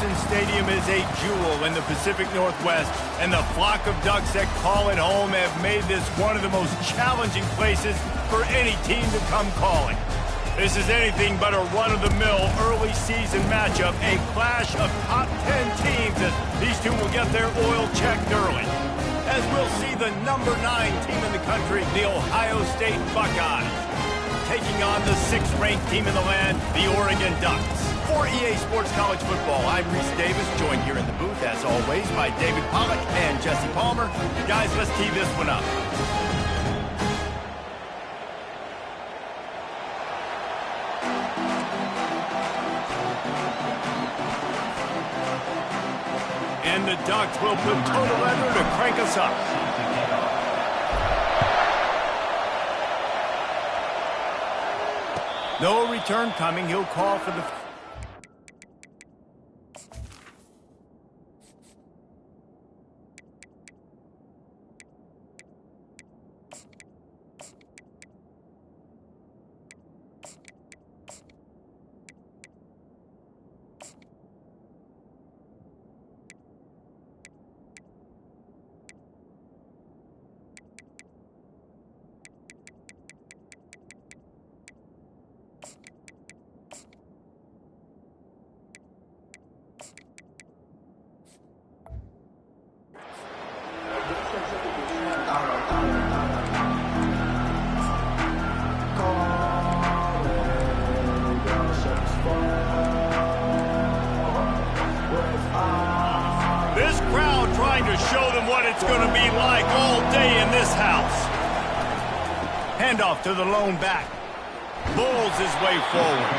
Citizens Stadium is a jewel in the Pacific Northwest, and the flock of Ducks that call it home have made this one of the most challenging places for any team to come calling. This is anything but a run-of-the-mill early season matchup, a clash of top 10 teams as these two will get their oil checked early. As we'll see the number 9 team in the country, the Ohio State Buckeyes, taking on the 6th-ranked team in the land, the Oregon Ducks. For EA Sports College Football, I'm Reese Davis, joined here in the booth, as always, by David Pollack and Jesse Palmer. Guys, let's tee this one up. And the Ducks will put total leather to crank us up. No return coming. He'll call for the... This crowd trying to show them what it's going to be like all day in this house. Handoff to the lone back. Bulls his way forward.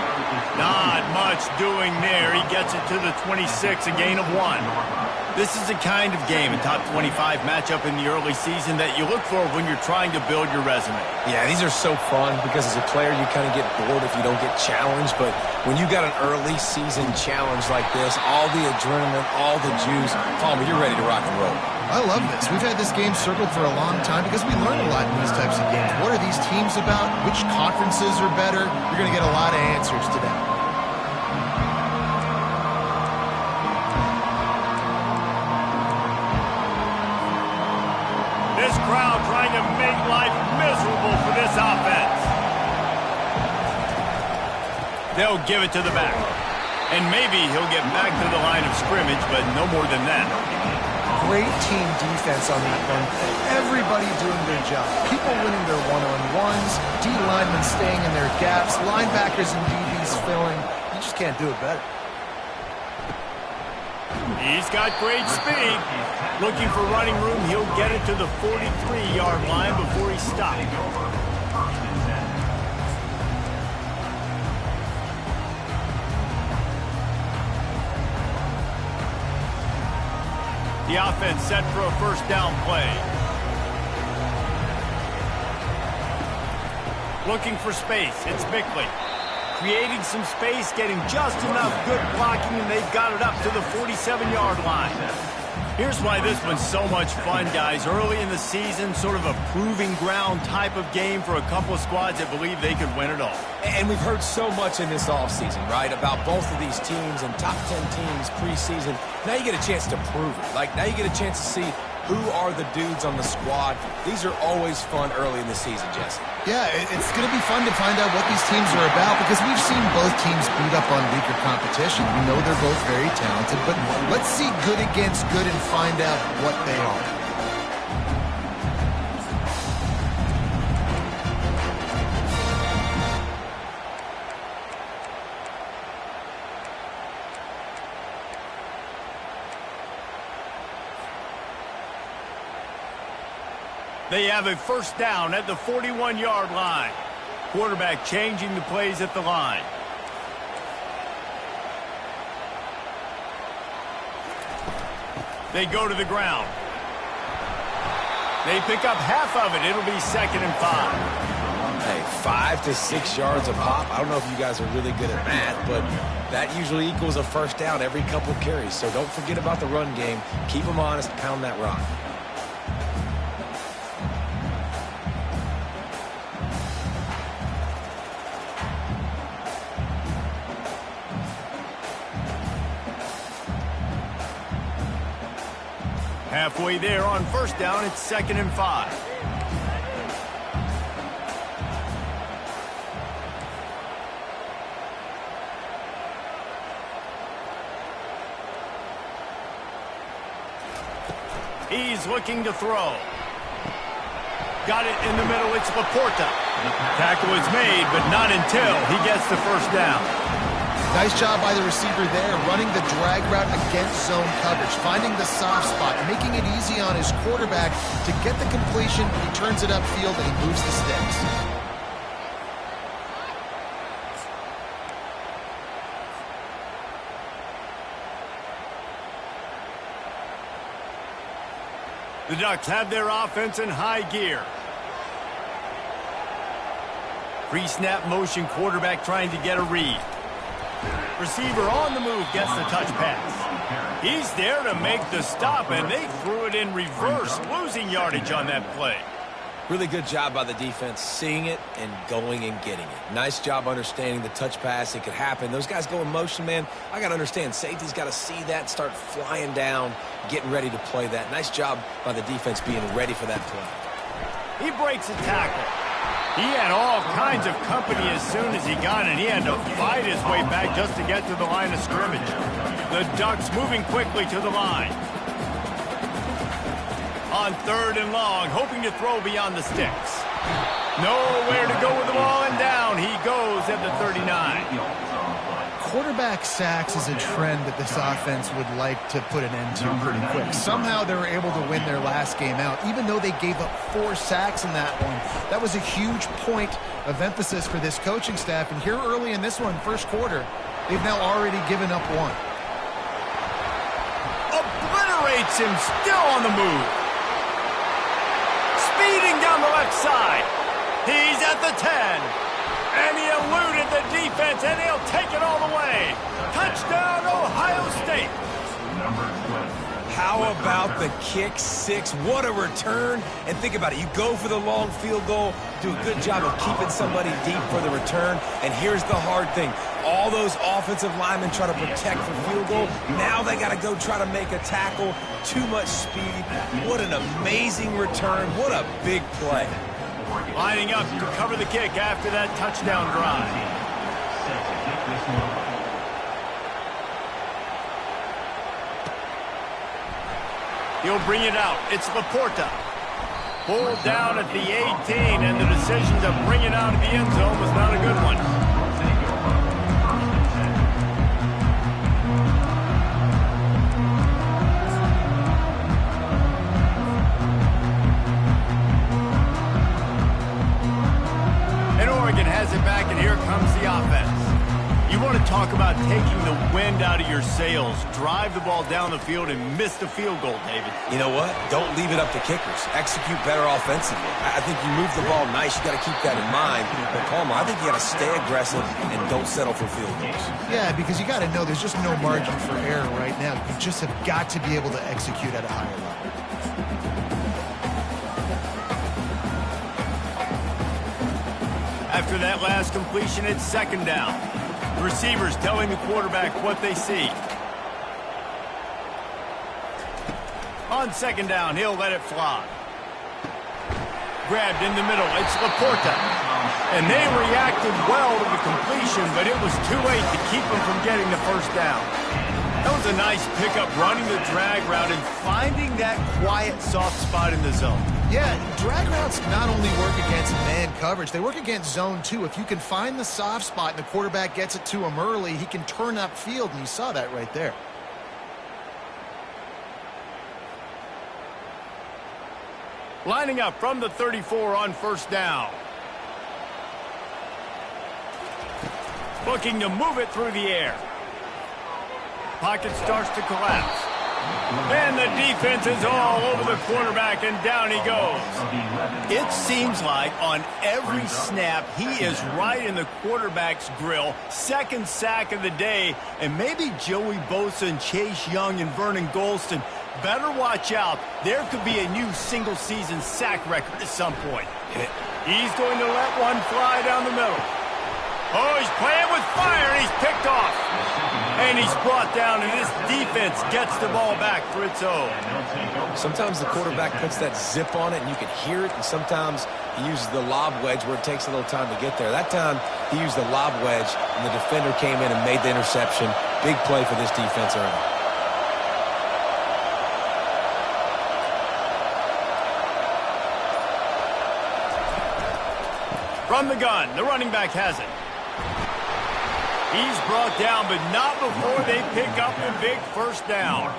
Not much doing there. He gets it to the 26, a gain of 1. This is the kind of game, a top 25 matchup in the early season that you look for when you're trying to build your resume. Yeah, these are so fun because as a player you kind of get bored if you don't get challenged, but when you got an early season challenge like this, all the adrenaline, all the juice, Palmer, you're ready to rock and roll. I love this. We've had this game circled for a long time because we learn a lot in these types of games. What are these teams about? Which conferences are better? You're going to get a lot of answers today. This crowd trying to make life miserable for this offense. They'll give it to the back. And maybe he'll get back to the line of scrimmage, but no more than that. Great team defense on that one. Everybody doing their job. People winning their one-on-ones, D linemen staying in their gaps, linebackers and DBs filling. You just can't do it better. He's got great speed. Looking for running room, he'll get it to the 43-yard line before he stops. The offense set for a first down play. Looking for space, it's Bickley. Creating some space, getting just enough good blocking, and they've got it up to the 47-yard line. Here's why this one's so much fun, guys. Early in the season, sort of a proving ground type of game for a couple of squads that believe they could win it all. And we've heard so much in this offseason, right, about both of these teams and top 10 teams preseason. Now you get a chance to prove it. Like, now you get a chance to see who are the dudes on the squad. These are always fun early in the season, Jesse. Yeah, it's going to be fun to find out what these teams are about because we've seen both teams beat up on weaker competition. We know they're both very talented, but let's see good against good and find out what they are. They have a first down at the 41-yard line. Quarterback changing the plays at the line. They go to the ground. They pick up half of it. It'll be 2nd and 5. Hey, 5 to 6 yards a pop. I don't know if you guys are really good at math, but that usually equals a first down every couple carries. So don't forget about the run game. Keep them honest, pound that rock. Halfway there on first down, it's 2nd and 5. He's looking to throw. Got it in the middle. It's Laporta. Tackle is made, but not until he gets the first down. Nice job by the receiver there, running the drag route against zone coverage, finding the soft spot, making it easy on his quarterback to get the completion. He turns it upfield and he moves the sticks. The Ducks have their offense in high gear. Pre-snap motion, quarterback trying to get a read. Receiver on the move, gets the touch pass. He's there to make the stop, and they threw it in reverse, losing yardage on that play. Really good job by the defense, seeing it and going and getting it. Nice job understanding the touch pass. It could happen. Those guys go in motion, man. I got to understand, safety's got to see that, start flying down, getting ready to play that. Nice job by the defense being ready for that play. He breaks a tackle. He had all kinds of company as soon as he got it. He had to fight his way back just to get to the line of scrimmage. The Ducks moving quickly to the line. On 3rd and long, hoping to throw beyond the sticks. Nowhere to go with the ball, and down he goes at the 39. Quarterback sacks is a trend that this offense would like to put an end to pretty quick. Somehow they were able to win their last game out, even though they gave up 4 sacks in that one. That was a huge point of emphasis for this coaching staff, and here early in this one, first quarter, they've now already given up 1. Obliterates him, still on the move. Speeding down the left side. He's at the 10. And he eluded the defense, and he'll take it all the way. Touchdown, Ohio State. How about the kick 6? What a return. And think about it. You go for the long field goal, do a good job of keeping somebody deep for the return. And here's the hard thing. All those offensive linemen try to protect for field goal. Now they got to go try to make a tackle. Too much speed. What an amazing return. What a big play. Lining up to cover the kick after that touchdown drive. He'll bring it out. It's Laporta. Pulled down at the 18, and the decision to bring it out of the end zone was not a good one. Has it back, and here comes the offense. You want to talk about taking the wind out of your sails. Drive the ball down the field and miss the field goal, David. You know what? Don't leave it up to kickers. Execute better offensively. I think you move the ball nice. You got to keep that in mind. But, Palmer, I think you got to stay aggressive and don't settle for field goals. Yeah, because you got to know there's just no margin for error right now. You just have got to be able to execute at a higher level. After that last completion, it's 2nd down. The receivers telling the quarterback what they see. On 2nd down, he'll let it fly. Grabbed in the middle, it's Laporta. And they reacted well to the completion, but it was too late to keep them from getting the first down. That was a nice pickup, running the drag route and finding that quiet, soft spot in the zone. Yeah, drag routes not only work against man coverage, they work against zone too. If you can find the soft spot and the quarterback gets it to him early, he can turn upfield, and you saw that right there. Lining up from the 34 on 1st down. Looking to move it through the air. Pocket starts to collapse. And the defense is all over the quarterback, and down he goes. It seems like on every snap, he is right in the quarterback's grill. 2nd sack of the day, and maybe Joey Bosa and Chase Young and Vernon Golston better watch out. There could be a new single-season sack record at some point. He's going to let one fly down the middle. Oh, he's playing with fire, and he's picked off. And he's brought down, and this defense gets the ball back for its own. Sometimes the quarterback puts that zip on it, and you can hear it, and sometimes he uses the lob wedge where it takes a little time to get there. That time, he used the lob wedge, and the defender came in and made the interception. Big play for this defense early. From the gun, the running back has it. He's brought down, but not before they pick up the big first down.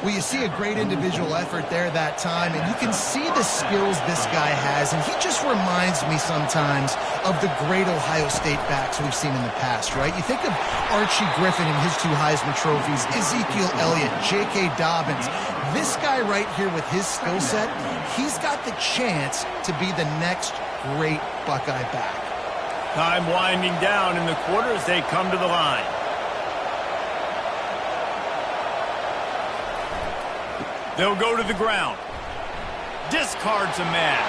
Well, you see a great individual effort there that time, and you can see the skills this guy has, and he just reminds me sometimes of the great Ohio State backs we've seen in the past, right? You think of Archie Griffin and his 2 Heisman trophies, Ezekiel Elliott, J.K. Dobbins. This guy right here with his skill set, he's got the chance to be the next great Buckeye back. Time winding down in the quarter as they come to the line. They'll go to the ground. Discards a man.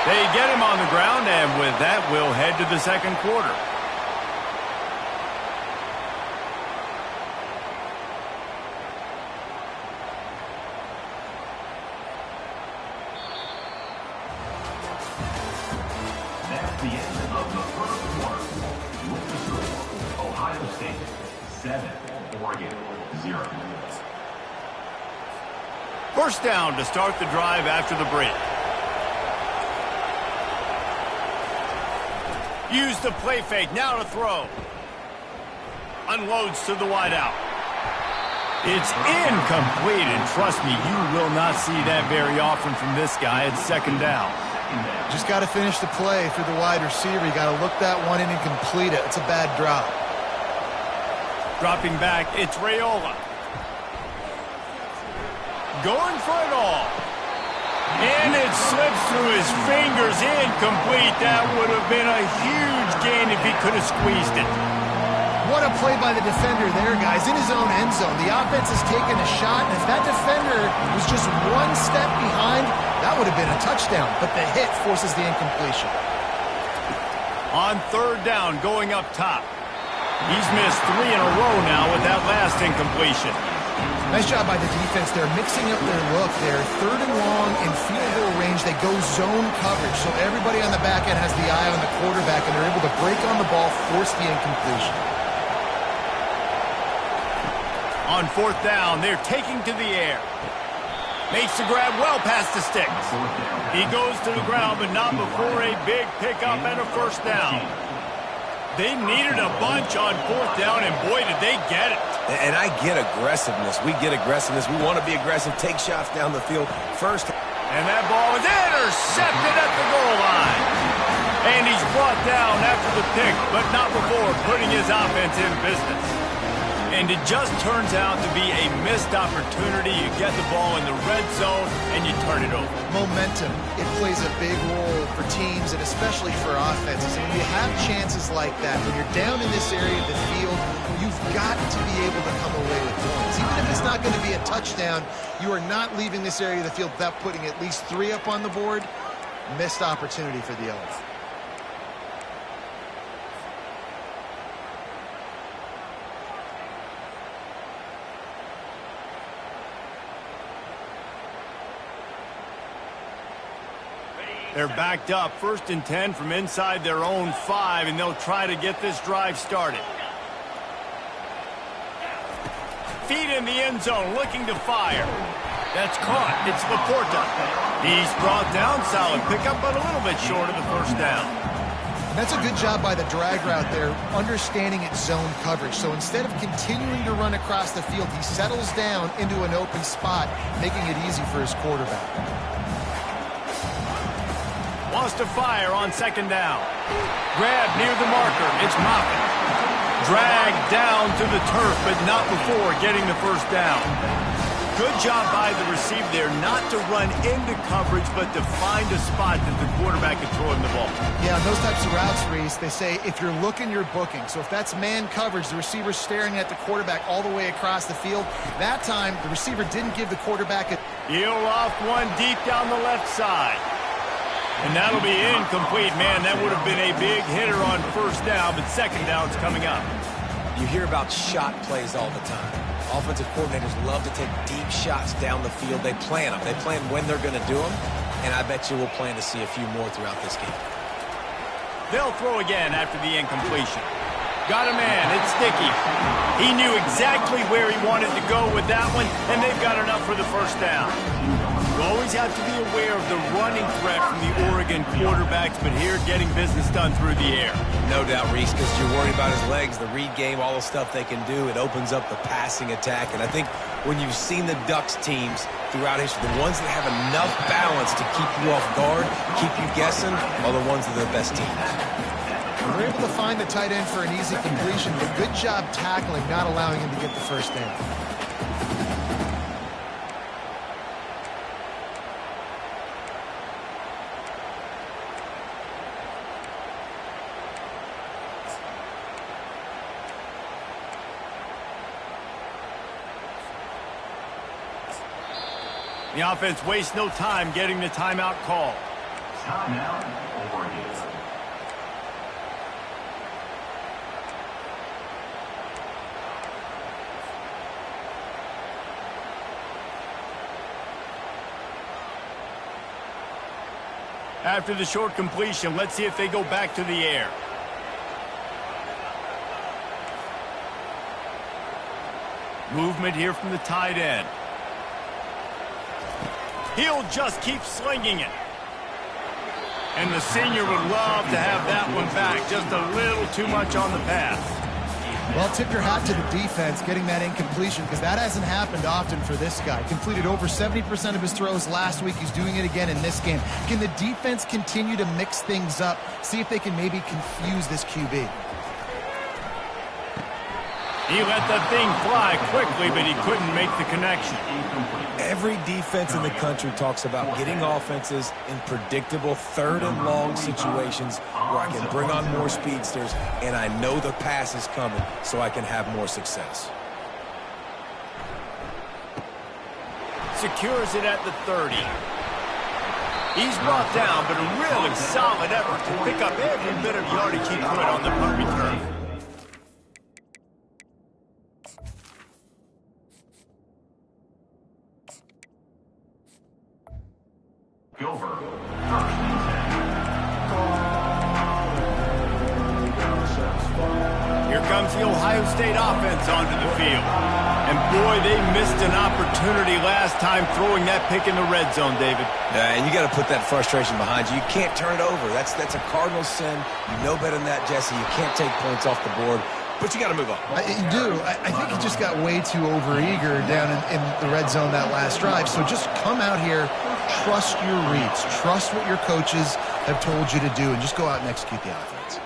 They get him on the ground, and with that, we'll head to the second quarter. That's the end of the first quarter. With the score, Ohio State 7, Oregon 0. First down to start the drive after the break. Use the play fake, now to throw. Unloads to the wideout. It's incomplete, and trust me, you will not see that very often from this guy. It's second down. Just got to finish the play for the wide receiver. You got to look that one in and complete it. It's a bad drop. Dropping back, it's Raiola. Going for it all. And it slips through his fingers, incomplete. That would have been a huge gain if he could have squeezed it. What a play by the defender there, guys, in his own end zone. The offense has taken a shot, and if that defender was just one step behind, that would have been a touchdown. But the hit forces the incompletion. On third down, going up top. He's missed 3 in a row now with that last incompletion. Nice job by the defense. They're mixing up their look there. Third and long in field goal range. They go zone coverage, so everybody on the back end has the eye on the quarterback, and they're able to break on the ball, force the incompletion. On fourth down, they're taking to the air. Makes the grab well past the sticks. He goes to the ground, but not before a big pickup and a first down. They needed a bunch on fourth down, and boy, did they get it. And I get aggressiveness. We get aggressiveness. We want to be aggressive, take shots down the field first. And that ball is intercepted at the goal line. And he's brought down after the pick, but not before putting his offense in business. And it just turns out to be a missed opportunity. You get the ball in the red zone, and you turn it over. Momentum, it plays a big role for teams and especially for offenses. And when you have chances like that, when you're down in this area of the field, you've got to be able to come away with points. Even if it's not going to be a touchdown, you are not leaving this area of the field without putting at least 3 up on the board. Missed opportunity for the Elves. They're backed up, 1st and 10 from inside their own 5, and they'll try to get this drive started. Feet in the end zone, looking to fire. That's caught. It's Laporta. He's brought down, solid pickup, but a little bit short of the first down. And that's a good job by the drag route there, understanding its zone coverage. So instead of continuing to run across the field, he settles down into an open spot, making it easy for his quarterback. Wants to fire on second down. Grab near the marker. It's Moffitt. Dragged down to the turf, but not before getting the first down. Good job by the receiver there not to run into coverage, but to find a spot that the quarterback can throw him the ball. Yeah, on those types of routes, Reese, they say if you're looking, you're booking. So if that's man coverage, the receiver's staring at the quarterback all the way across the field. That time, the receiver didn't give the quarterback a... He'll off one deep down the left side. And that'll be incomplete. Man, that would have been a big hitter on first down, but second down's coming up. You hear about shot plays all the time. Offensive coordinators love to take deep shots down the field. They plan them. They plan when they're going to do them, and I bet you we'll plan to see a few more throughout this game. They'll throw again after the incompletion. Got a man. It's Sticky. He knew exactly where he wanted to go with that one, and they've got enough for the first down. You always have to be aware of the running threat from the Oregon quarterbacks, but here getting business done through the air. No doubt, Reese, because you're worried about his legs, the read game, all the stuff they can do. It opens up the passing attack. And I think when you've seen the Ducks teams throughout history, the ones that have enough balance to keep you off guard, keep you guessing, are the ones that are the best teams. We're able to find the tight end for an easy completion, but good job tackling, not allowing him to get the first down. The offense wastes no time getting the timeout call. Timeout, Oregon. After the short completion, let's see if they go back to the air. Movement here from the tight end. He'll just keep slinging it. And the senior would love to have that one back. Just a little too much on the pass. Well, tip your hat to the defense getting that incompletion, because that hasn't happened often for this guy. Completed over 70% of his throws last week. He's doing it again in this game. Can the defense continue to mix things up? See if they can maybe confuse this QB. He let that thing fly quickly, but he couldn't make the connection. Every defense in the country talks about getting offenses in predictable third and long situations where I can bring on more speedsters and I know the pass is coming so I can have more success. Secures it at the 30. He's brought down, but a really solid effort to pick up every bit of yardage he could on the punt return. Gilbert, first and 10. Here comes the Ohio State offense onto the field. And boy, they missed an opportunity last time throwing that pick in the red zone, David. And you got to put that frustration behind you. You can't turn it over. That's a cardinal sin. You know better than that, Jesse. You can't take points off the board. But you got to move on. You do. I think he just got way too overeager down in the red zone that last drive. So just come out here, trust your reads, trust what your coaches have told you to do, and just go out and execute the offense.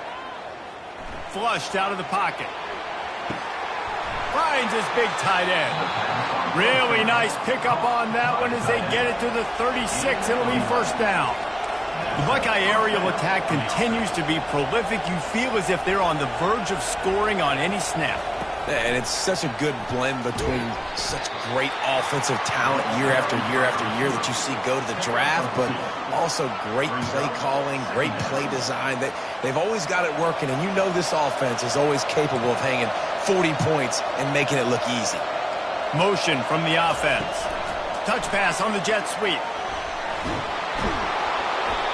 Flushed out of the pocket. Finds his big tight end. Really nice pickup on that one as they get it to the 36. It'll be first down. The Buckeye aerial attack continues to be prolific. You feel as if they're on the verge of scoring on any snap. And it's such a good blend between such great offensive talent year after year after year that you see go to the draft, but also great play calling, great play design. They've always got it working, and you know this offense is always capable of hanging 40 points and making it look easy. Motion from the offense. Touch pass on the jet sweep.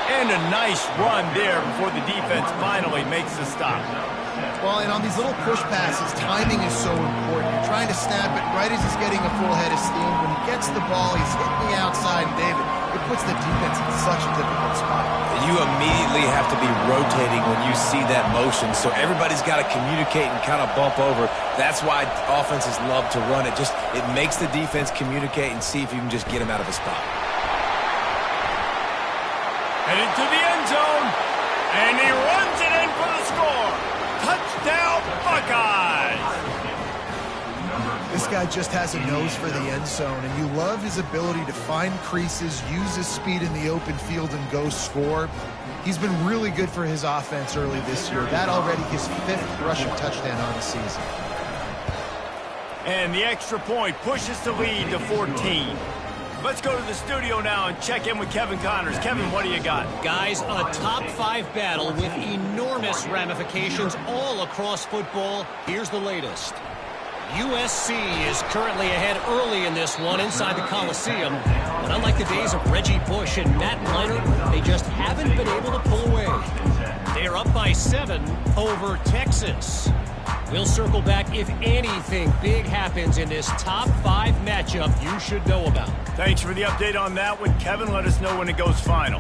And a nice run there before the defense finally makes the stop. Well, and on these little push passes, timing is so important. You're trying to snap it right as he's getting a full head of steam. When he gets the ball, he's hitting the outside, and David, it puts the defense in such a difficult spot. You immediately have to be rotating when you see that motion, so everybody's got to communicate and kind of bump over. That's why offenses love to run it. It makes the defense communicate and see if you can just get him out of a spot. Headed to the end zone, and he runs it in for the score. Touchdown, Buckeyes! This guy just has a nose for the end zone, and you love his ability to find creases, use his speed in the open field, and go score. He's been really good for his offense early this year. That already his 5th rushing touchdown on the season. And the extra point pushes the lead to 14. Let's go to the studio now and check in with Kevin Connors. Kevin, what do you got? Guys, a top-5 battle with enormous ramifications all across football. Here's the latest. USC is currently ahead early in this one inside the Coliseum. But unlike the days of Reggie Bush and Matt Leinart, they just haven't been able to pull away. They are up by 7 over Texas. We'll circle back if anything big happens in this top-5 matchup you should know about. Thanks for the update on that one, Kevin. Let us know when it goes final.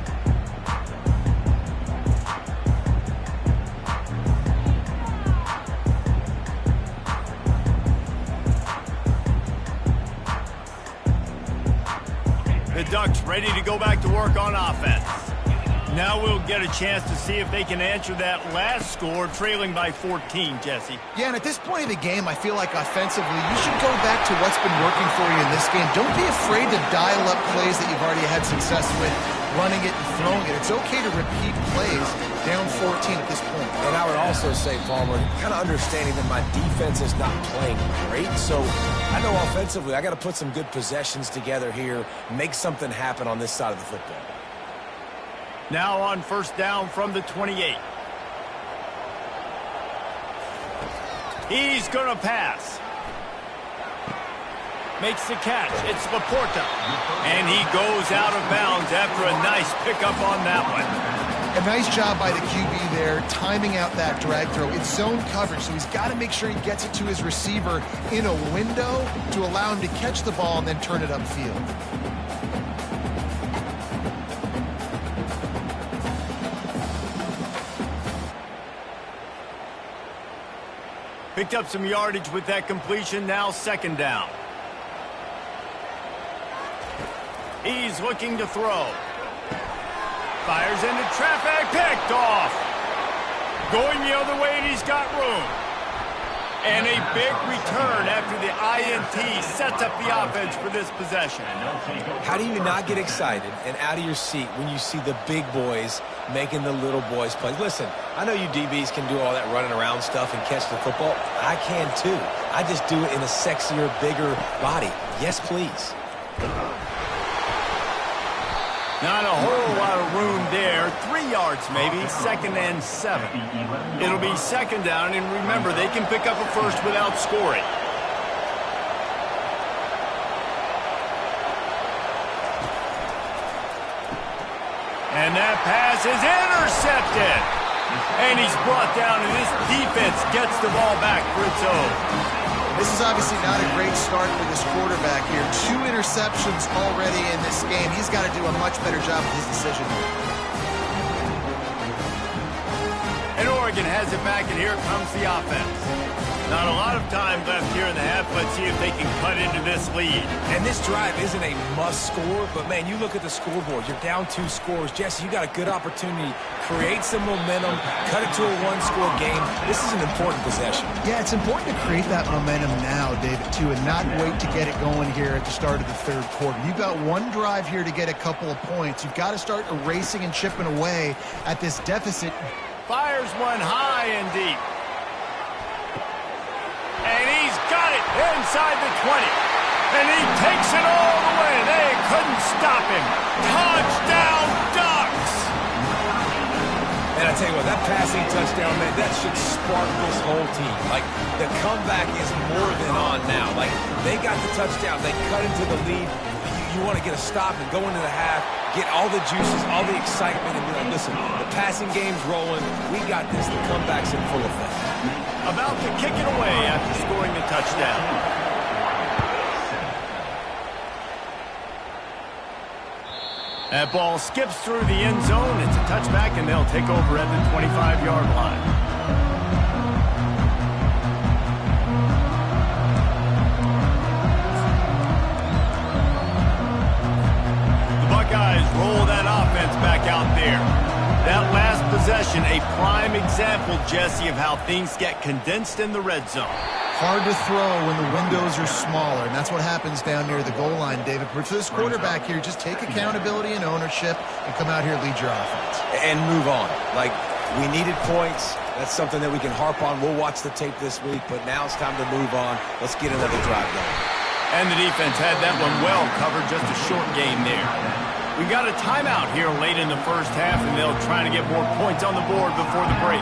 The Ducks ready to go back to work on offense. Now we'll get a chance to see if they can answer that last score, trailing by 14, Jesse. Yeah, and at this point of the game, I feel like offensively, you should go back to what's been working for you in this game. Don't be afraid to dial up plays that you've already had success with, running it and throwing it. It's okay to repeat plays down 14 at this point. And I would also say, Palmer, kind of understanding that my defense is not playing great. So I know offensively, I got to put some good possessions together here, make something happen on this side of the football. Now on first down from the 28. He's going to pass. Makes the catch. It's Laporta. And he goes out of bounds after a nice pickup on that one. A nice job by the QB there, timing out that drag throw. It's zone coverage, so he's got to make sure he gets it to his receiver in a window to allow him to catch the ball and then turn it upfield. Picked up some yardage with that completion. Now second down. He's looking to throw. Fires into traffic. Picked off. Going the other way, and he's got room. And a big return after the INT sets up the offense for this possession. How do you not get excited and out of your seat when you see the big boys making the little boys play? Listen, I know you DBs can do all that running around stuff and catch the football. I can too. I just do it in a sexier, bigger body. Yes, please. Not a whole lot of room there. 3 yards maybe. 2nd and 7. It'll be second down, and remember, they can pick up a first without scoring. And that pass is intercepted. And he's brought down, and this defense gets the ball back for its own. This is obviously not a great start for this quarterback here. 2 interceptions already in this game. He's got to do a much better job with his decision. And Oregon has it back, and here comes the offense. Not a lot of time left here in the half. Let's see if they can cut into this lead. And this drive isn't a must score, but man, you look at the scoreboard. You're down 2 scores. Jesse, you got a good opportunity. Create some momentum. Cut it to a 1-score game. This is an important possession. Yeah, it's important to create that momentum now, David, too, and not wait to get it going here at the start of the 3rd quarter. You've got 1 drive here to get a couple of points. You've got to start erasing and chipping away at this deficit. Fires one high and deep. And he's got it inside the 20. And he takes it all the way. They couldn't stop him. Touchdown, Ducks! And I tell you what, that passing touchdown, man, that should spark this whole team. Like, the comeback is more than on now. Like, they got the touchdown. They cut into the lead. You want to get a stop and go into the half, get all the juices, all the excitement, and be like, listen, the passing game's rolling. We got this. The comeback's in full effect. About to kick it away after scoring the touchdown. That ball skips through the end zone. It's a touchback, and they'll take over at the 25-yard line. The Buckeyes roll that offense back out there. That last possession, a prime example, Jesse, of how things get condensed in the red zone. Hard to throw when the windows are smaller, and that's what happens down near the goal line, David. But for this quarterback here, just take accountability and ownership and come out here and lead your offense. And move on. Like, we needed points. That's something that we can harp on. We'll watch the tape this week, but now it's time to move on. Let's get another drive going. And the defense had that one well covered, just a short gain there. We got a timeout here late in the first half, and they'll try to get more points on the board before the break.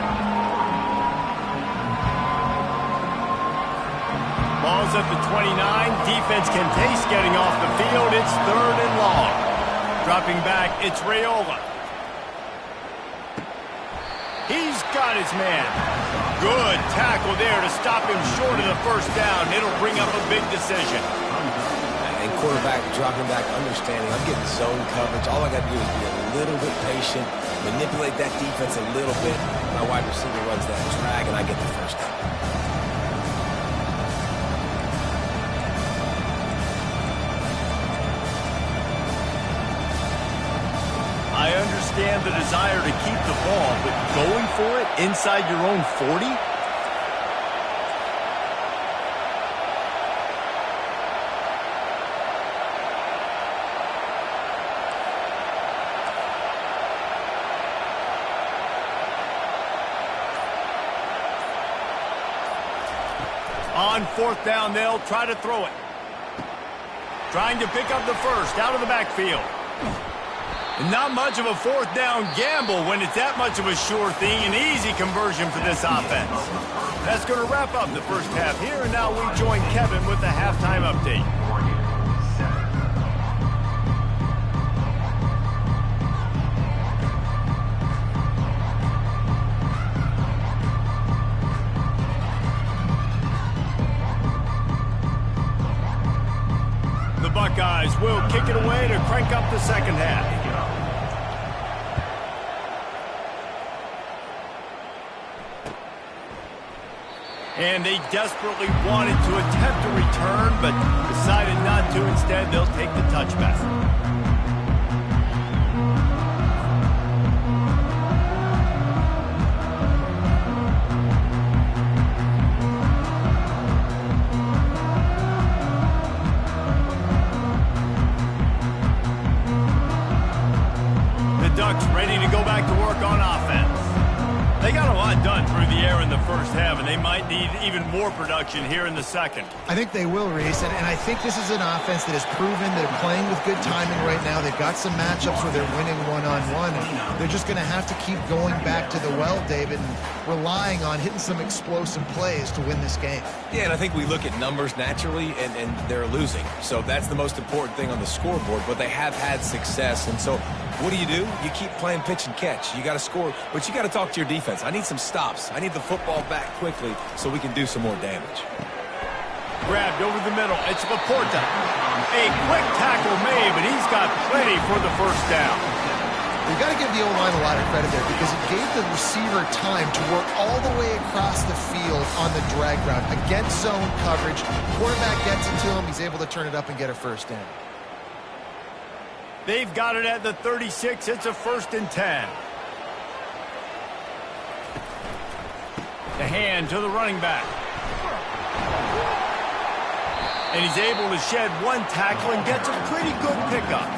Ball's at the 29. Defense can taste getting off the field. It's 3rd and long. Dropping back, it's Raiola. He's got his man. Good tackle there to stop him short of the first down. It'll bring up a big decision. And quarterback dropping back, understanding I'm getting zone coverage. All I got to do is be a little bit patient, manipulate that defense a little bit. My wide receiver runs that drag, and I get the first down. I understand the desire to keep the ball, but going for it inside your own 40? On 4th down, they'll try to throw it. Trying to pick up the first out of the backfield. Not much of a 4th down gamble when it's that much of a sure thing. An easy conversion for this offense. That's going to wrap up the first half here, and now we join Kevin with the halftime update. The Buckeyes will kick it away to crank up the second half. And they desperately wanted to attempt a return, but decided not to. Instead, they'll take the touchback. The Ducks ready to go back to work on offense. They got a lot done through the air in the first half, and they might need even more production here in the second. I think they will, Reese, and I think this is an offense that has proven they're playing with good timing right now. They've got some matchups where they're winning one-on-one. They're just going to have to keep going back to the well, David, and relying on hitting some explosive plays to win this game. Yeah, and I think we look at numbers naturally, and they're losing. So that's the most important thing on the scoreboard, but they have had success. And so what do? You keep playing pitch and catch. You got to score, but you got to talk to your defense. I need some stops. I need the football back quickly so we can do some more damage. Grabbed over the middle. It's Laporta. A quick tackle made, but he's got plenty for the first down. You've got to give the O-line a lot of credit there because it gave the receiver time to work all the way across the field on the drag route against zone coverage. Quarterback gets it to him. He's able to turn it up and get a first down. They've got it at the 36. It's a 1st and 10. The hand to the running back. And he's able to shed one tackle and gets a pretty good pickup.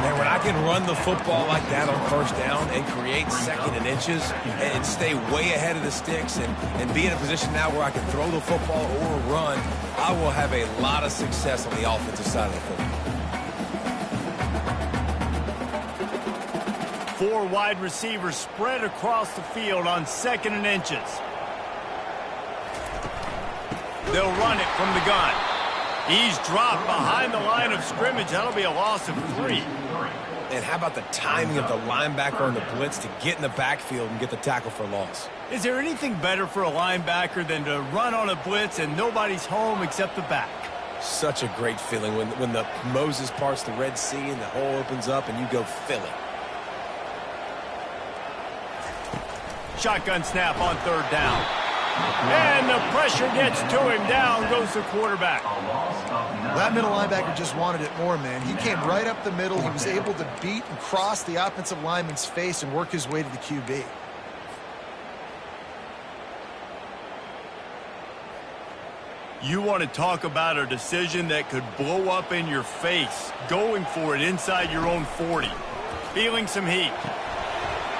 Man, when I can run the football like that on first down and create 2nd and inches and stay way ahead of the sticks and be in a position now where I can throw the football or run, I will have a lot of success on the offensive side of the football. 4 wide receivers spread across the field on 2nd and inches. They'll run it from the gun. He's dropped behind the line of scrimmage. That'll be a loss of 3. And how about the timing of the linebacker on the blitz to get in the backfield and get the tackle for loss? Is there anything better for a linebacker than to run on a blitz and nobody's home except the back? Such a great feeling when the Moses parts the Red Sea and the hole opens up and you go fill it. Shotgun snap on 3rd down. And the pressure gets to him. Down goes the quarterback. That middle linebacker just wanted it more, man. He came right up the middle. He was able to beat and cross the offensive lineman's face and work his way to the QB. You want to talk about a decision that could blow up in your face. Going for it inside your own 40. Feeling some heat.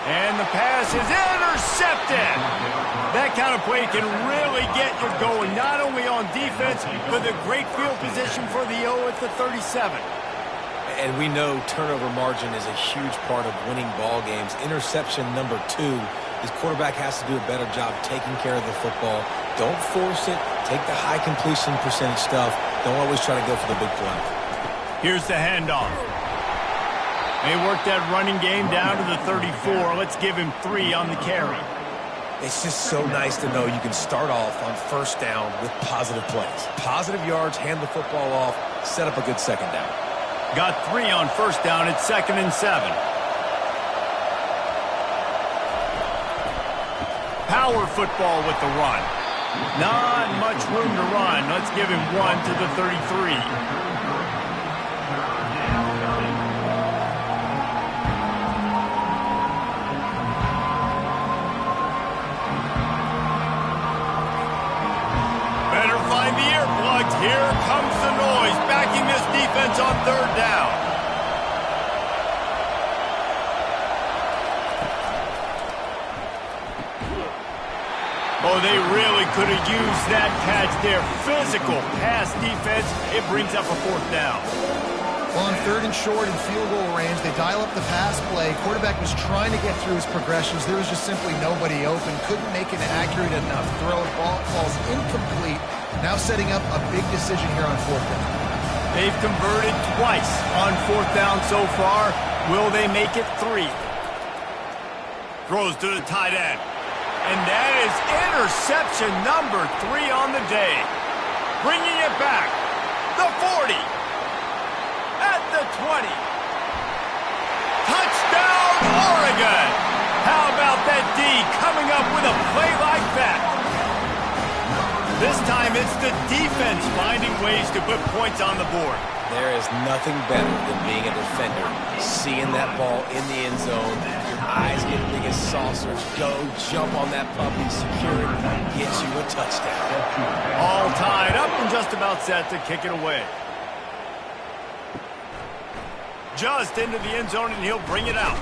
And the pass is intercepted. That kind of play can really get you going, not only on defense, but the great field position for the O at the 37. And we know turnover margin is a huge part of winning ball games. Interception number 2. His quarterback has to do a better job taking care of the football. Don't force it. Take the high completion percentage stuff. Don't always try to go for the big play. Here's the handoff. They work that running game down to the 34. Let's give him 3 on the carry. It's just so nice to know you can start off on first down with positive plays. Positive yards, hand the football off, set up a good second down. Got 3 on first down. It's 2nd and 7. Power football with the run. Not much room to run. Let's give him 1 to the 33. Here comes the noise, backing this defense on 3rd down. Oh, they really could have used that catch there. Physical pass defense. It brings up a 4th down. Well, on 3rd and short and field goal range, they dial up the pass play. Quarterback was trying to get through his progressions. There was just simply nobody open. Couldn't make an accurate enough throw. Ball falls incomplete. Now setting up a big decision here on 4th down. They've converted twice on 4th down so far. Will they make it 3? Throws to the tight end. And that is interception number 3 on the day. Bringing it back. The 40. At the 20. Touchdown, Oregon. How about that D coming up with a play like that? This time it's the defense finding ways to put points on the board. There is nothing better than being a defender. Seeing that ball in the end zone, your eyes get big as saucers. Go, jump on that puppy, secure it, get you a touchdown. All tied up and just about set to kick it away. Just into the end zone, and he'll bring it out.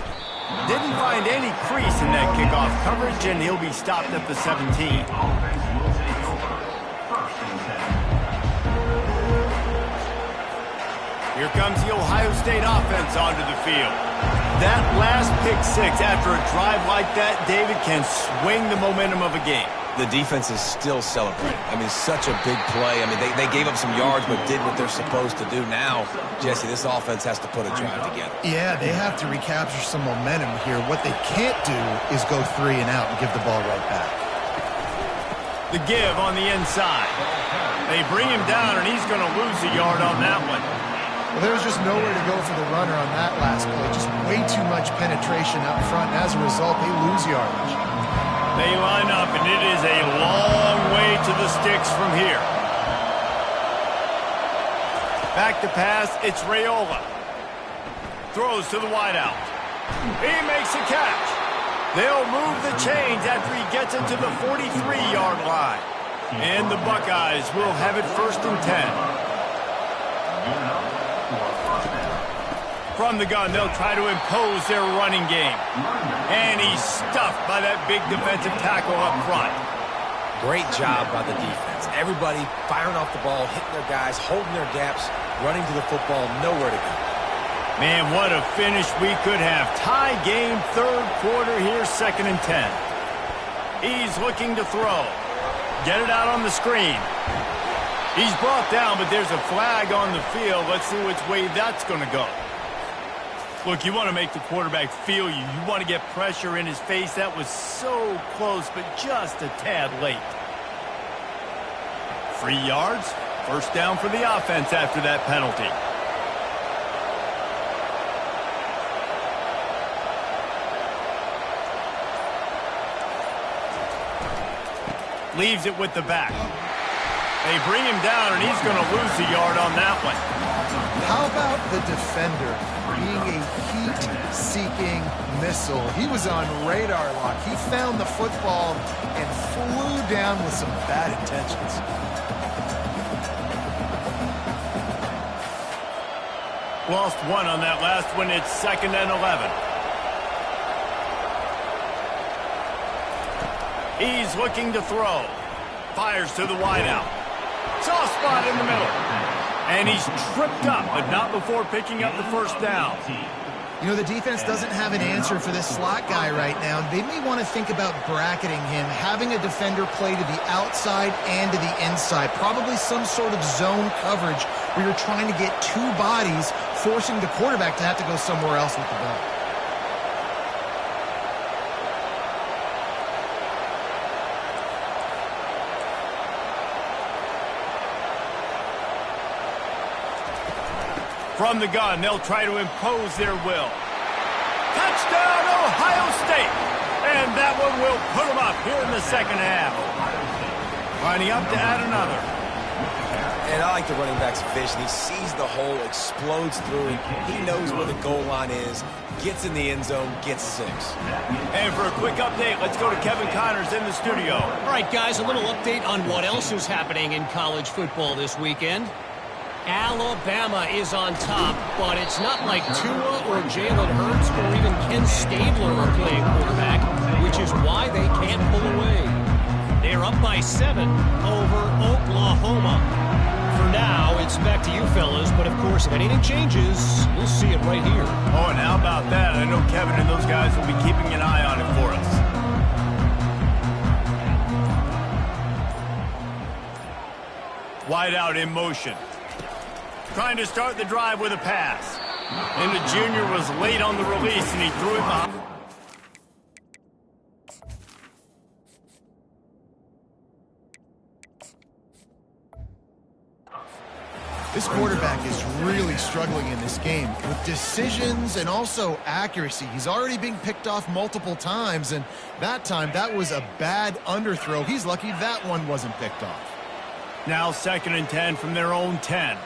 Didn't find any crease in that kickoff coverage, and he'll be stopped at the 17. Here comes the Ohio State offense onto the field. That last pick 6 after a drive like that, David, can swing the momentum of a game. The defense is still celebrating. I mean, such a big play. I mean, they gave up some yards but did what they're supposed to do. Now, Jesse, this offense has to put a drive together. Yeah, they have to recapture some momentum here. What they can't do is go 3 and out and give the ball right back. The give on the inside. They bring him down, and he's going to lose a yard on that one. Well, there's just nowhere to go for the runner on that last play. Just way too much penetration out front, and as a result, they lose yardage. They line up, and it is a long way to the sticks from here. Back to pass, it's Raiola. Throws to the wideout. He makes a catch. They'll move the chains after he gets it to the 43-yard line. And the Buckeyes will have it 1st and 10. From the gun, they'll try to impose their running game. And he's stuffed by that big defensive tackle up front. Great job by the defense. Everybody firing off the ball, hitting their guys, holding their gaps, running to the football, nowhere to go. Man, what a finish we could have. Tie game, 3rd quarter here, 2nd and 10. He's looking to throw. Get it out on the screen. He's brought down, but there's a flag on the field. Let's see which way that's going to go. Look, you want to make the quarterback feel you. You want to get pressure in his face. That was so close, but just a tad late. 3 yards. 1st down for the offense after that penalty. Leaves it with the back. They bring him down, and he's going to lose a yard on that one. How about the defender being a heat-seeking missile? He was on radar lock. He found the football and flew down with some bad intentions. Lost 1 on that last one. It's 2nd and 11. He's looking to throw. Fires to the wideout. Soft spot in the middle. And he's tripped up, but not before picking up the first down. You know, the defense doesn't have an answer for this slot guy right now. They may want to think about bracketing him, having a defender play to the outside and to the inside. Probably some sort of zone coverage where you're trying to get two bodies, forcing the quarterback to have to go somewhere else with the ball. From the gun, they'll try to impose their will. Touchdown, Ohio State! And that one will put them up here in the second half. Lining up to add another. And I like the running back's vision. He sees the hole, explodes through it. He knows where the goal line is, gets in the end zone, gets 6. And for a quick update, let's go to Kevin Connors in the studio. All right, guys, a little update on what else is happening in college football this weekend. Alabama is on top, but it's not like Tua or Jalen Hurts or even Ken Stabler are playing quarterback, which is why they can't pull away. They're up by 7 over Oklahoma. For now, it's back to you fellas, but of course, if anything changes, we'll see it right here. Oh, and how about that? I know Kevin and those guys will be keeping an eye on it for us. Wide out in motion. Trying to start the drive with a pass. And the junior was late on the release, and he threw it behind. This quarterback is really struggling in this game with decisions and also accuracy. He's already being picked off multiple times, and that time, that was a bad underthrow. He's lucky that one wasn't picked off. Now 2nd and 10 from their own 10.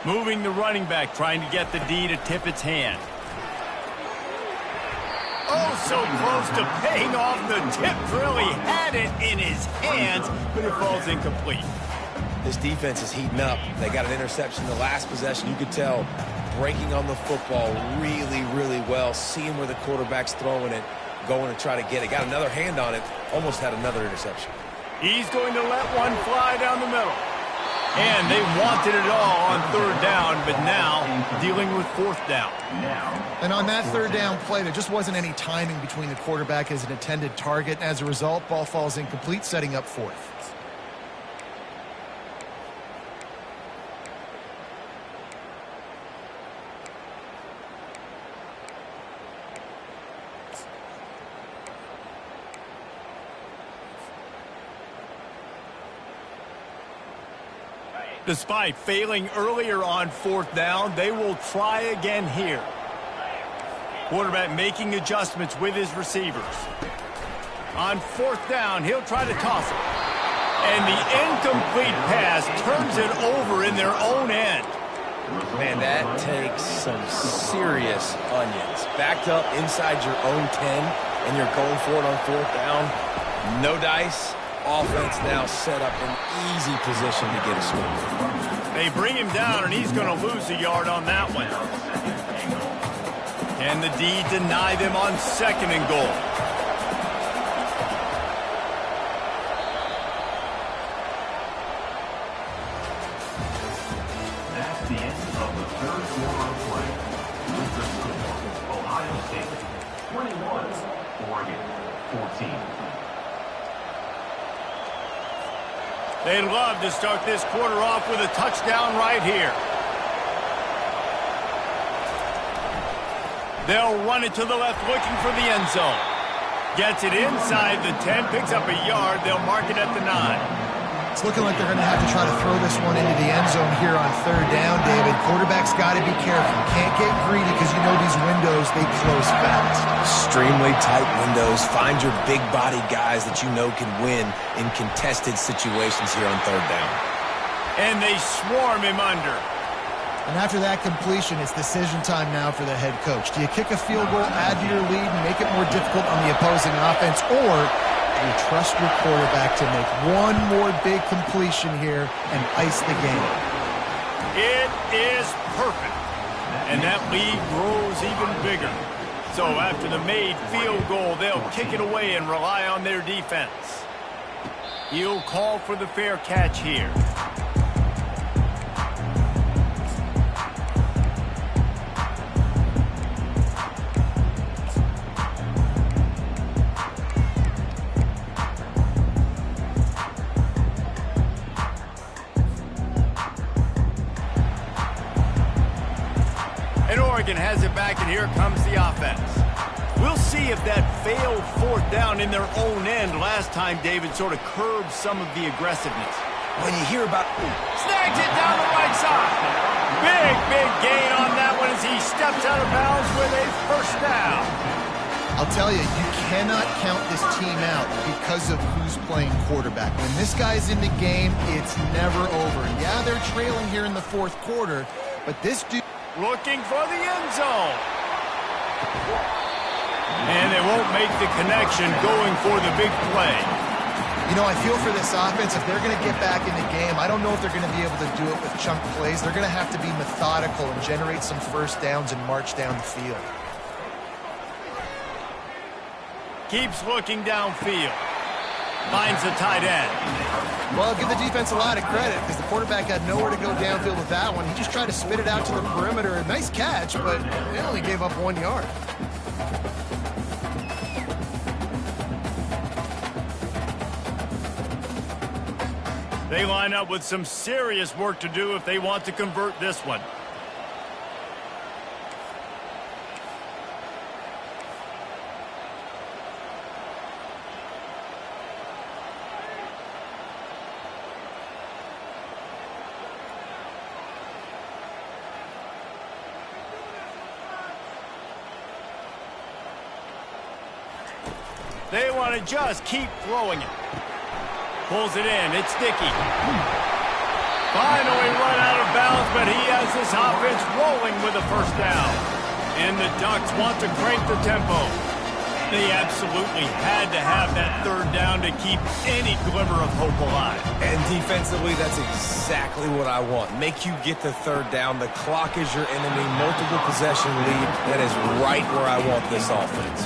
Moving the running back, trying to get the D to tip its hand. Oh, so close to paying off the tip. Really had it in his hands, but it falls incomplete. This defense is heating up. They got an interception the last possession. You could tell breaking on the football really, really well, seeing where the quarterback's throwing it, going to try to get it. Got another hand on it, almost had another interception. He's going to let one fly down the middle. And they wanted it all on 3rd down, but now dealing with 4th down. And on that 3rd down play, there just wasn't any timing between the quarterback as an intended target. As a result, ball falls incomplete, setting up 4th. Despite failing earlier on 4th down, they will try again here. Quarterback making adjustments with his receivers. On 4th down, he'll try to toss it. And the incomplete pass turns it over in their own end. Man, that takes some serious onions. Backed up inside your own 10, and you're going for it on 4th down. No dice. Offense now set up an easy position to get a score. They bring him down, and he's going to lose a yard on that one. Can the D deny them on 2nd and goal? That's the end of the 3rd quarter of play. With the score, Ohio State 21, Oregon 14. They'd love to start this quarter off with a touchdown right here. They'll run it to the left, looking for the end zone. Gets it inside the 10, picks up a yard. They'll mark it at the 9. It's looking like they're going to have to try to throw this one into the end zone here on 3rd down, David. Quarterback's got to be careful. Can't get greedy because you know these windows, they close fast. Extremely tight windows. Find your big-bodied guys that you know can win in contested situations here on 3rd down. And they swarm him under. And after that completion, it's decision time now for the head coach. Do you kick a field goal, add to your lead, and make it more difficult on the opposing offense, or you trust your quarterback to make one more big completion here and ice the game? It is perfect. And that lead grows even bigger. So after the made field goal, they'll kick it away and rely on their defense. He'll call for the fair catch here. And Oregon has it back, and here comes the offense. We'll see if that failed fourth down in their own end last time, David, sort of curbed some of the aggressiveness. When you hear about... Snags it down the right side. Big gain on that one as he steps out of bounds with a first down. I'll tell you, you cannot count this team out because of who's playing quarterback. When this guy's in the game, it's never over. Yeah, they're trailing here in the fourth quarter, but this dude... Looking for the end zone. And they won't make the connection going for the big play. You know, I feel for this offense, if they're going to get back in the game, I don't know if they're going to be able to do it with chunk plays. They're going to have to be methodical and generate some first downs and march down the field. Keeps looking downfield. Finds the tight end. Well, give the defense a lot of credit because the quarterback had nowhere to go downfield with that one. He just tried to spit it out to the perimeter. A nice catch, but they only gave up 1 yard. They line up with some serious work to do if they want to convert this one. They want to just keep throwing it. Pulls it in. It's Dickey. Finally run out of bounds, but he has this offense rolling with a first down. And the Ducks want to crank the tempo. They absolutely had to have that third down to keep any glimmer of hope alive. And defensively, that's exactly what I want. Make you get the third down. The clock is your enemy. Multiple possession lead. That is right where I want this offense.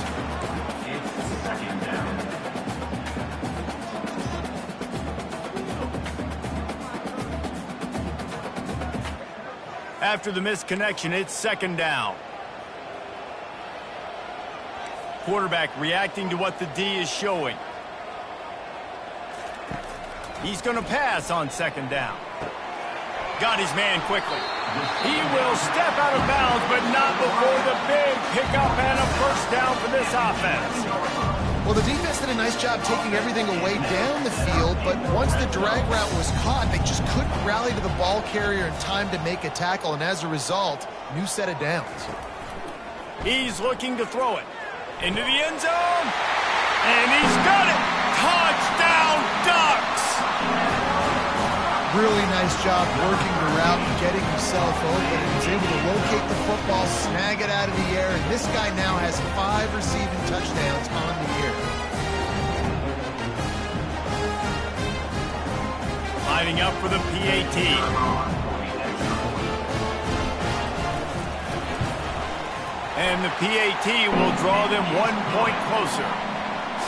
After the missed connection, it's second down. Quarterback reacting to what the D is showing. He's going to pass on second down. Got his man quickly. He will step out of bounds, but not before the big pickup and a first down for this offense. Well, the defense did a nice job taking everything away down the field, but once the drag route was caught, they just couldn't rally to the ball carrier in time to make a tackle, and as a result, new set of downs. He's looking to throw it into the end zone, and he's got it. Touchdown, Ducks! Really nice job working the route and getting himself open. He was able to locate the football, snag it out of the air, and this guy now has 5 receiving touchdowns on the year. Lining up for the PAT. And the PAT will draw them 1 point closer.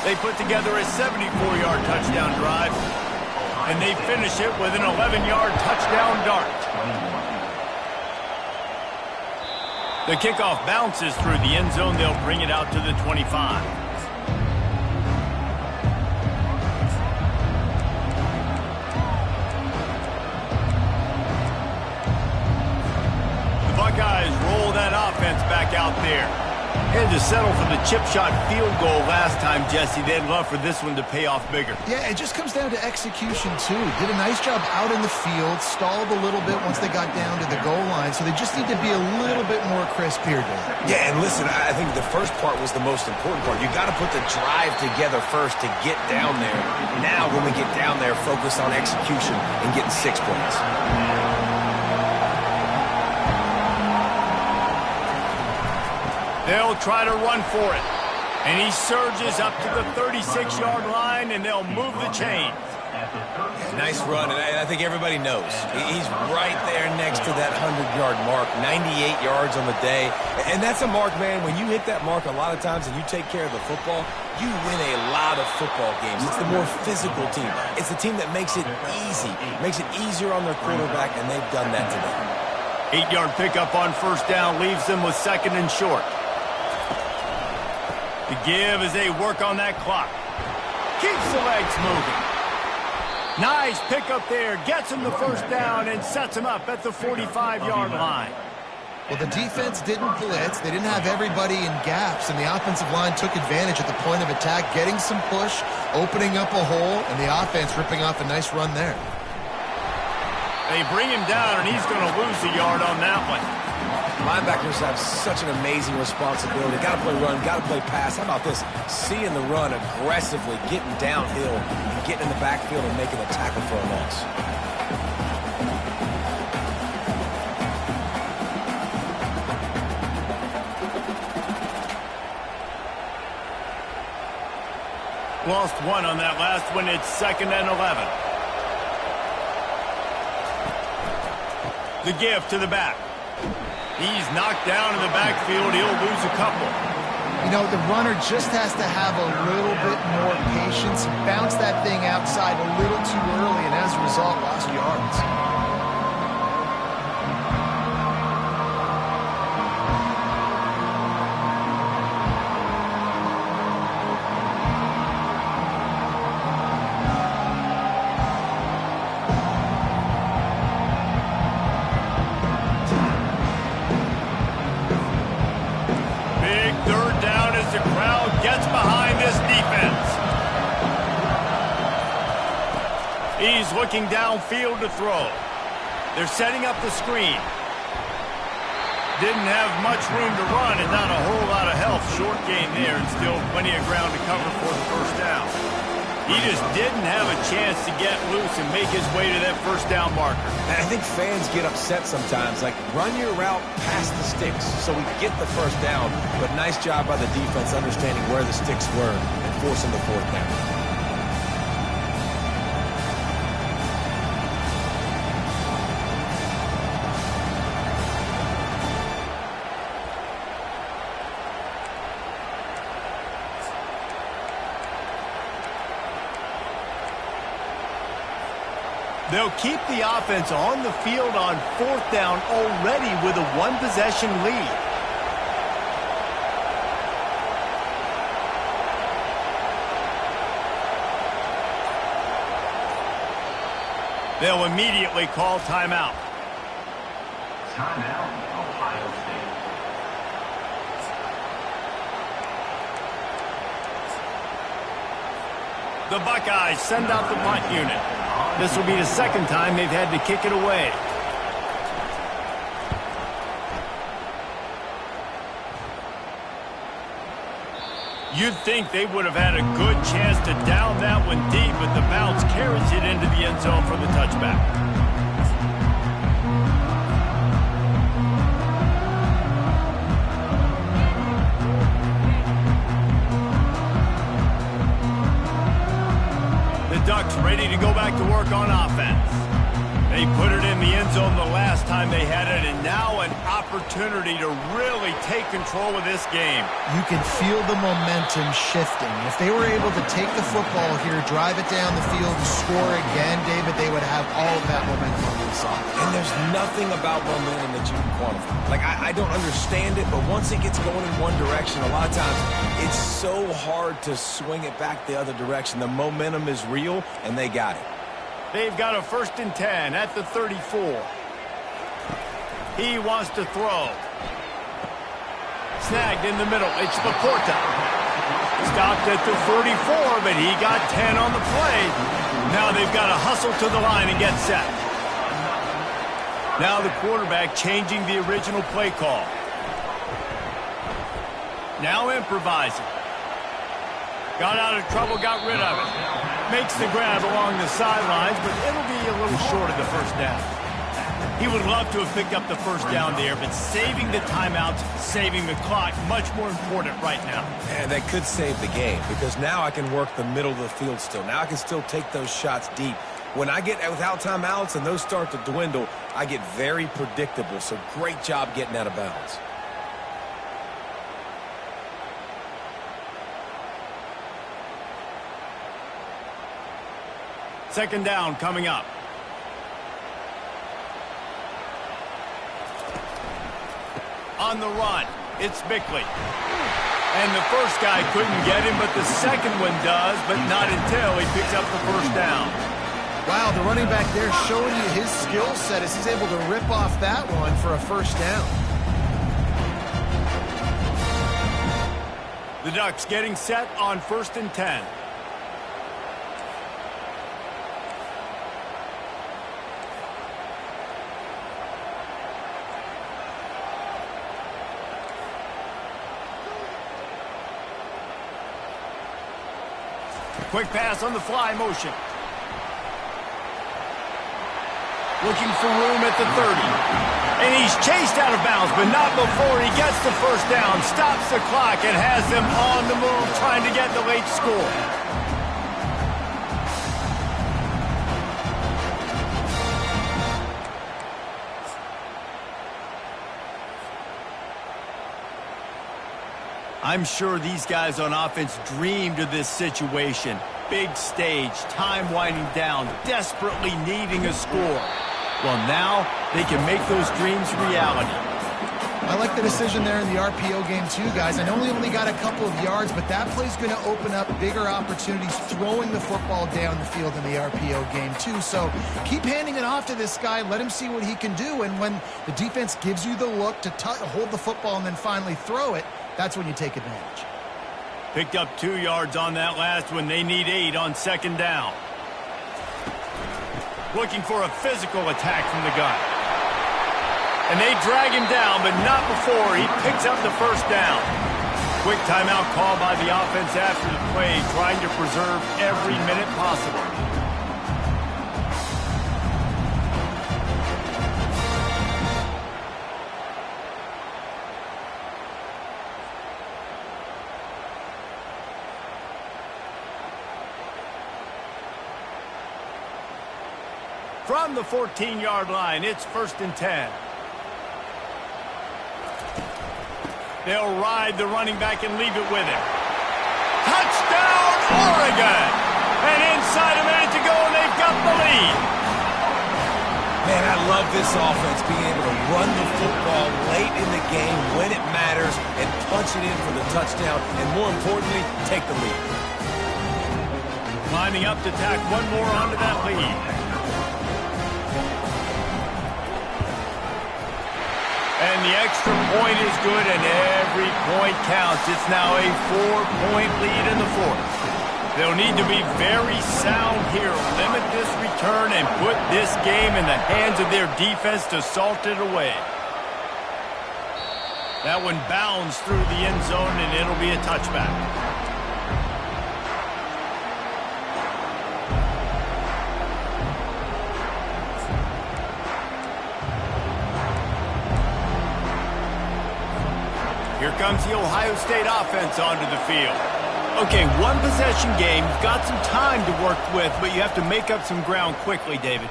They put together a 74-yard touchdown drive, and they finish it with an 11-yard touchdown dart. The kickoff bounces through the end zone. They'll bring it out to the 25. Buckeyes roll that offense back out there. Had to settle for the chip shot field goal last time, Jesse. They'd love for this one to pay off bigger. Yeah, it just comes down to execution, too. Did a nice job out in the field, stalled a little bit once they got down to the goal line, so they just need to be a little bit more crisp here, Dave. Yeah, and listen, I think the first part was the most important part. You got to put the drive together first to get down there. Now, when we get down there, focus on execution and getting 6 points. They'll try to run for it. And he surges up to the 36-yard line, and they'll move the chains. Nice run, and I think everybody knows. He's right there next to that 100-yard mark, 98 yards on the day. And that's a mark, man, when you hit that mark a lot of times and you take care of the football, you win a lot of football games. It's the more physical team. It's the team that makes it easy, makes it easier on their quarterback, and they've done that today. 8-yard pickup on first down leaves them with 2nd and short. The give as they work on that clock. Keeps the legs moving. Nice pickup there. Gets him the first down and sets him up at the 45-yard line. Well, the defense didn't blitz. They didn't have everybody in gaps, and the offensive line took advantage at the point of attack, getting some push, opening up a hole, and the offense ripping off a nice run there. They bring him down, and he's going to lose a yard on that one. Linebackers have such an amazing responsibility. Got to play run, got to play pass. How about this? Seeing the run aggressively, getting downhill, and getting in the backfield and making a tackle for a loss. Lost one on that last one. It's 2nd and 11. The give to the back. He's knocked down in the backfield. He'll lose a couple. You know, the runner just has to have a little bit more patience. Bounce that thing outside a little too early, and as a result, lost yards. He's looking downfield to throw. They're setting up the screen. Didn't have much room to run and not a whole lot of help. Short gain there and still plenty of ground to cover for the first down. He just didn't have a chance to get loose and make his way to that first down marker. And I think fans get upset sometimes. Like, run your route past the sticks so we get the first down. But nice job by the defense understanding where the sticks were and forcing the 4th down. They'll keep the offense on the field on 4th down already with a 1-possession lead. They'll immediately call timeout. Timeout, Ohio State. The Buckeyes send out the punt unit. This will be the 2nd time they've had to kick it away. You'd think they would have had a good chance to down that one deep, but the bounce carries it into the end zone for the touchback. Ducks ready to go back to work on offense. They put it in the end zone the last time they had it, and now an opportunity to really take control of this game. You can feel the momentum shifting. If they were able to take the football here, drive it down the field, score again, David, they would have all of that momentum on their side. And there's nothing about momentum that you can quantify. Like, I don't understand it, but once it gets going in one direction, a lot of times it's so hard to swing it back the other direction. The momentum is real, and they got it. They've got a 1st and 10 at the 34. He wants to throw. Snagged in the middle. It's Laporta. Stopped at the 34, but he got 10 on the play. Now they've got to hustle to the line and get set. Now the quarterback changing the original play call. Now improvising. Got out of trouble, got rid of it. Makes the grab along the sidelines, but it'll be a little short of the first down. He would love to have picked up the first down there, but saving the timeouts, saving the clock, much more important right now. And that could save the game because now I can work the middle of the field still. Now I can still take those shots deep. When I get without timeouts and those start to dwindle, I get very predictable. So great job getting out of bounds. Second down coming up. On the run, it's Bickley. And the first guy couldn't get him, but the second one does, but not until he picks up the first down. Wow, the running back there showing you his skill set as he's able to rip off that one for a first down. The Ducks getting set on 1st and 10. Quick pass on the fly motion. Looking for room at the 30. And he's chased out of bounds, but not before he gets the first down, stops the clock, and has them on the move trying to get the late score. I'm sure these guys on offense dreamed of this situation. Big stage, time winding down, desperately needing a score. Well, now they can make those dreams reality. I like the decision there in the RPO game too, guys. I know we only got a couple of yards, but that play's going to open up bigger opportunities throwing the football down the field in the RPO game too. So keep handing it off to this guy. Let him see what he can do. And when the defense gives you the look to hold the football and then finally throw it, that's when you take advantage. Picked up 2 yards on that last one. They need 8 on second down. Looking for a physical attack from the gun. And they drag him down, but not before he picks up the first down. Quick timeout call by the offense after the play, trying to preserve every minute possible. From the 14-yard line, it's 1st and 10. They'll ride the running back and leave it with him. Touchdown, Oregon! And inside a minute to go, and they've got the lead. Man, I love this offense, being able to run the football late in the game when it matters and punch it in for the touchdown, and more importantly, take the lead. Lining up to tack one more onto that lead. And the extra point is good, and every point counts. It's now a 4-point lead in the 4th. They'll need to be very sound here, limit this return, and put this game in the hands of their defense to salt it away. That one bounds through the end zone, and it'll be a touchback. Here comes the Ohio State offense onto the field. Okay, one possession game. You've got some time to work with, but you have to make up some ground quickly, David.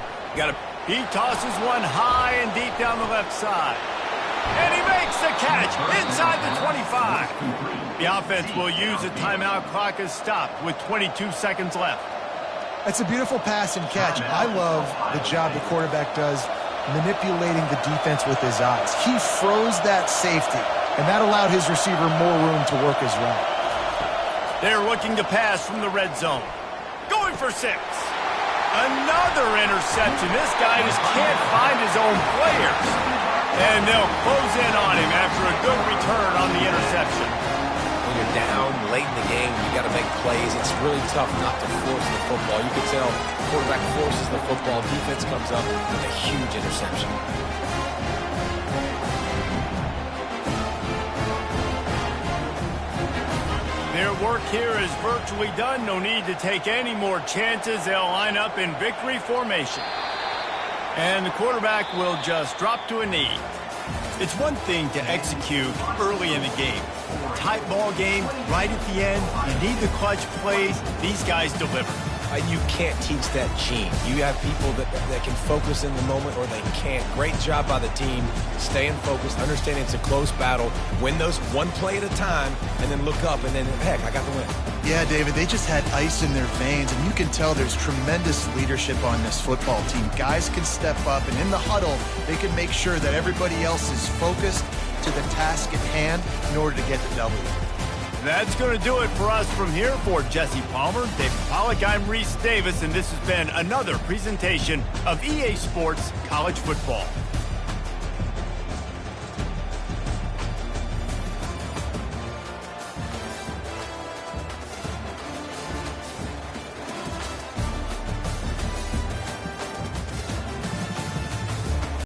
He tosses one high and deep down the left side. And he makes the catch inside the 25. The offense will use a timeout. Clock is stopped with 22 seconds left. It's a beautiful pass and catch. I love the job the quarterback does manipulating the defense with his eyes. He froze that safety, and that allowed his receiver more room to work his route. They're looking to pass from the red zone. Going for 6. Another interception. This guy just can't find his own players. And they'll close in on him after a good return on the interception. When you're down late in the game, you got to make plays. It's really tough not to force the football. You can tell the quarterback forces the football. Defense comes up with a huge interception. Their work here is virtually done. No need to take any more chances. They'll line up in victory formation. And the quarterback will just drop to a knee. It's one thing to execute early in the game. Tight ball game, right at the end, you need the clutch plays. These guys deliver. You can't teach that gene. You have people that can focus in the moment or they can't. Great job by the team, staying focused, understanding it's a close battle, win those one play at a time, and then look up, and then, heck, I got the win. Yeah, David, they just had ice in their veins, and you can tell there's tremendous leadership on this football team. Guys can step up, and in the huddle, they can make sure that everybody else is focused to the task at hand in order to get the W. That's going to do it for us from here. For Jesse Palmer, David Pollack, I'm Reese Davis, and this has been another presentation of EA Sports College Football.